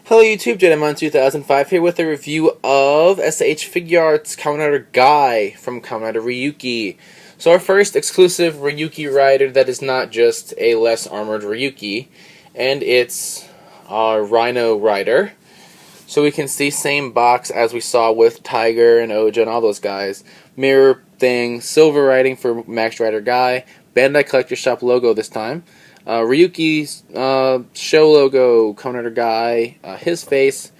Hello YouTube, Jedimon 2005 here with a review of S.H.Figuarts Kamen Rider Gai from Kamen Rider Ryuki. So our first exclusive Ryuki Rider that is not just a less armored Ryuki, and it's our Rhino Rider. So we can see same box as we saw with Tiger and Oja and all those guys. Mirror thing, silver writing for Max Rider Gai, Bandai Collector Shop logo this time. Ryuki's show logo, Kamen Rider Gai, his face,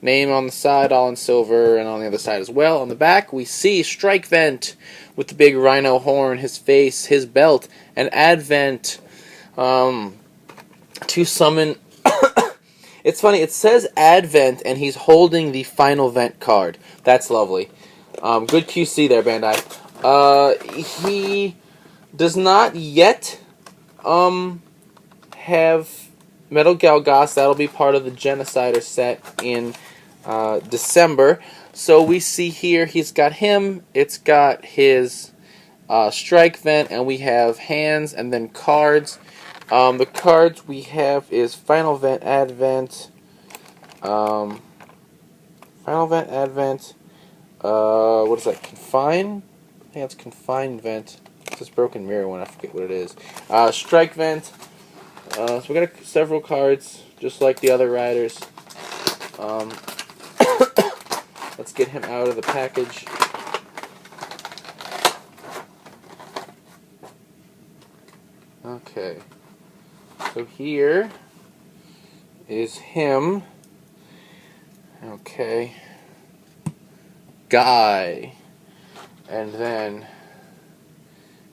name on the side, all in silver, and on the other side as well. On the back, we see Strike Vent with the big rhino horn, his face, his belt, and Advent to summon. It's funny, it says Advent, and he's holding the Final Vent card. That's lovely. Good QC there, Bandai. He does not yet have Metalgelas. That'll be part of the Genocider set in December. So we see here he's got him, it's got his strike vent, and we have hands and then cards. The cards we have is Final Vent, Advent, what is that, Confine? I think that's Confine Vent. It's this broken mirror one, I forget what it is. Strike Vent. So we got several cards, just like the other riders. Let's get him out of the package. Okay. So here is him. Okay. Gai. And then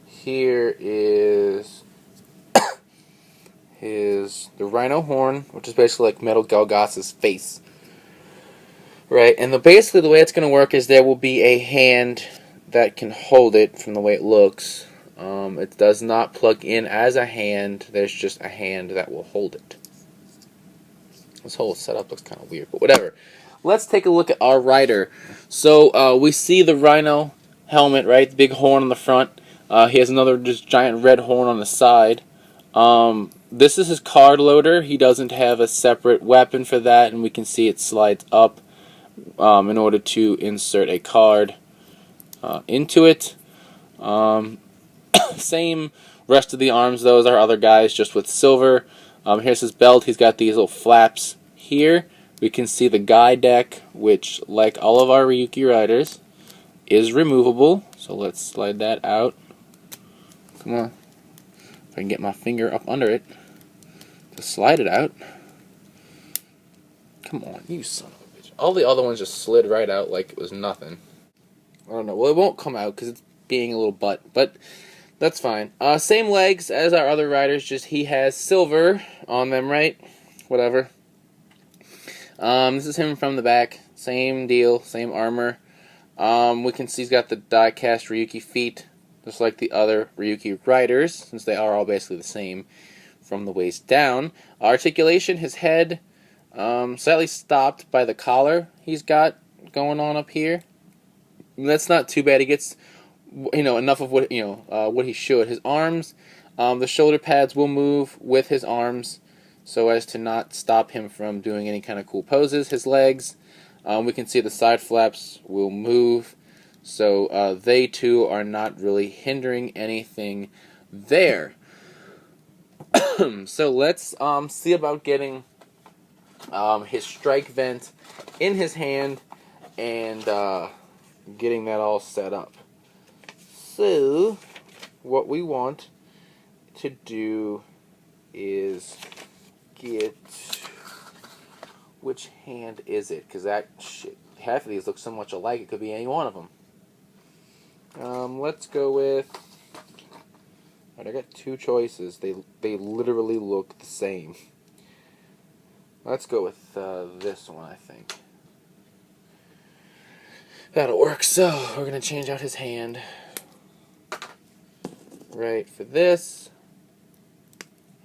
here is the rhino horn, which is basically like Metalgelas' face. Right, and basically the way it's going to work is there will be a hand that can hold it from the way it looks. It does not plug in as a hand, there's just a hand that will hold it. This whole setup looks kind of weird, but whatever. Let's take a look at our rider. So we see the rhino helmet, right, the big horn on the front. He has another just giant red horn on the side. This is his card loader. He doesn't have a separate weapon for that, and we can see it slides up in order to insert a card into it. Same rest of the arms, though, as our other guys, just with silver. Here's his belt. He's got these little flaps here. We can see the Gai deck, which, like all of our Ryuki riders, is removable. So let's slide that out. Come on. If I can get my finger up under it to slide it out. Come on, you son of a bitch. All the other ones just slid right out like it was nothing. I don't know. Well, it won't come out because it's being a little butt, but that's fine. Same legs as our other riders, just he has silver on them, right? Whatever. This is him from the back. Same deal, same armor. We can see he's got the die-cast Ryuki feet, just like the other Ryuki riders, since they are all basically the same from the waist down. Articulation, his head slightly stopped by the collar he's got going on up here. That's not too bad. He gets, enough of what what he should. His arms, the shoulder pads will move with his arms, so as to not stop him from doing any kind of cool poses. His legs, we can see the side flaps will move. So they too are not really hindering anything there. So let's see about getting his strike vent in his hand and getting that all set up. So what we want to do is get, which hand is it? Because half of these look so much alike it could be any one of them. Let's go with, I got two choices. They literally look the same. Let's go with this one, I think. That'll work. So, we're going to change out his hand. Right, for this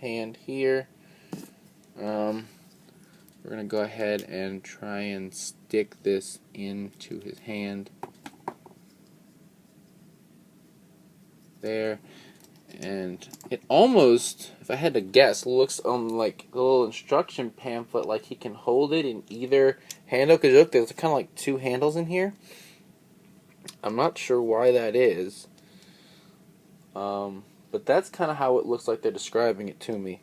hand here. We're going to go ahead and try and stick this into his hand. There. And it almost, if I had to guess, looks like a little instruction pamphlet, like he can hold it in either handle. Because look, there's kind of like two handles in here. I'm not sure why that is. But that's kind of how it looks like they're describing it to me.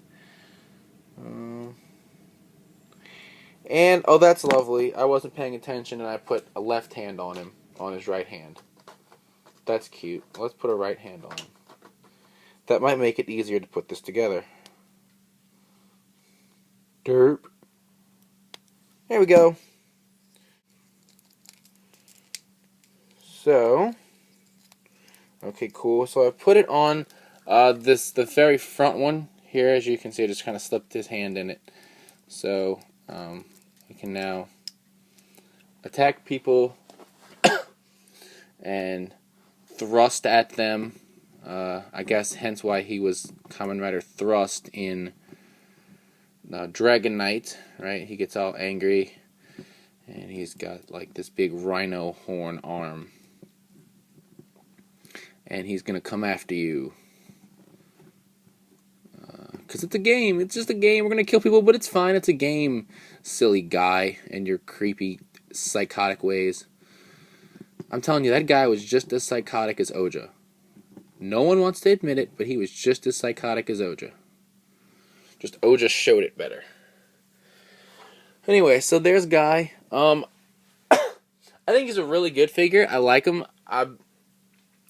And, oh, that's lovely. I wasn't paying attention, and I put a left hand on him, on his right hand. That's cute. Let's put a right hand on him. That might make it easier to put this together. Derp. There we go. So, okay, cool. So I put it on the very front one here. As you can see, I just kind of slipped his hand in it. So, you can now attack people and thrust at them. I guess hence why he was Kamen Rider Thrust in Dragon Knight, right? He gets all angry, and he's got like this big rhino horn arm, and he's gonna come after you. Because it's a game. It's just a game. We're gonna kill people, but it's fine. It's a game, silly guy, and your creepy, psychotic ways. I'm telling you, that guy was just as psychotic as Oja. No one wants to admit it, but he was just as psychotic as Oja. Just Oja showed it better. Anyway, so there's Guy. I think he's a really good figure. I like him. I'm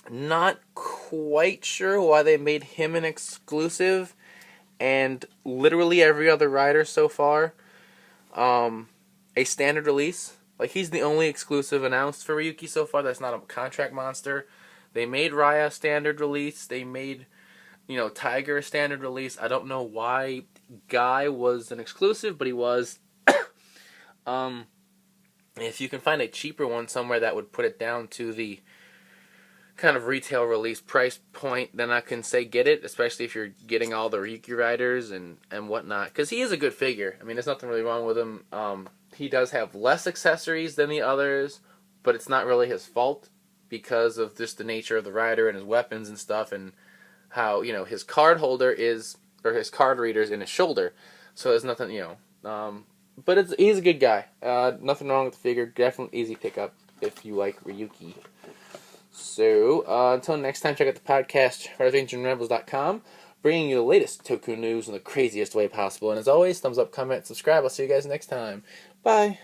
not quite sure why they made him an exclusive, and literally every other rider so far a standard release. Like, he's the only exclusive announced for Ryuki so far that's not a contract monster. They made Raya a standard release. They made, Tiger a standard release. I don't know why Guy was an exclusive, but he was. If you can find a cheaper one somewhere that would put it down to the kind of retail release price point, then I can say get it, especially if you're getting all the Ryuki Riders and whatnot. Because he is a good figure. I mean, there's nothing really wrong with him. He does have less accessories than the others, but it's not really his fault because of just the nature of the rider and his weapons and stuff, and how, his card holder is, or his card reader is in his shoulder. So there's nothing, but he's a good guy. Nothing wrong with the figure. Definitely easy pickup if you like Ryuki. So, until next time, check out the podcast, RidersRangersandRebels.com, bringing you the latest Toku news in the craziest way possible. And as always, thumbs up, comment, subscribe. I'll see you guys next time. Bye.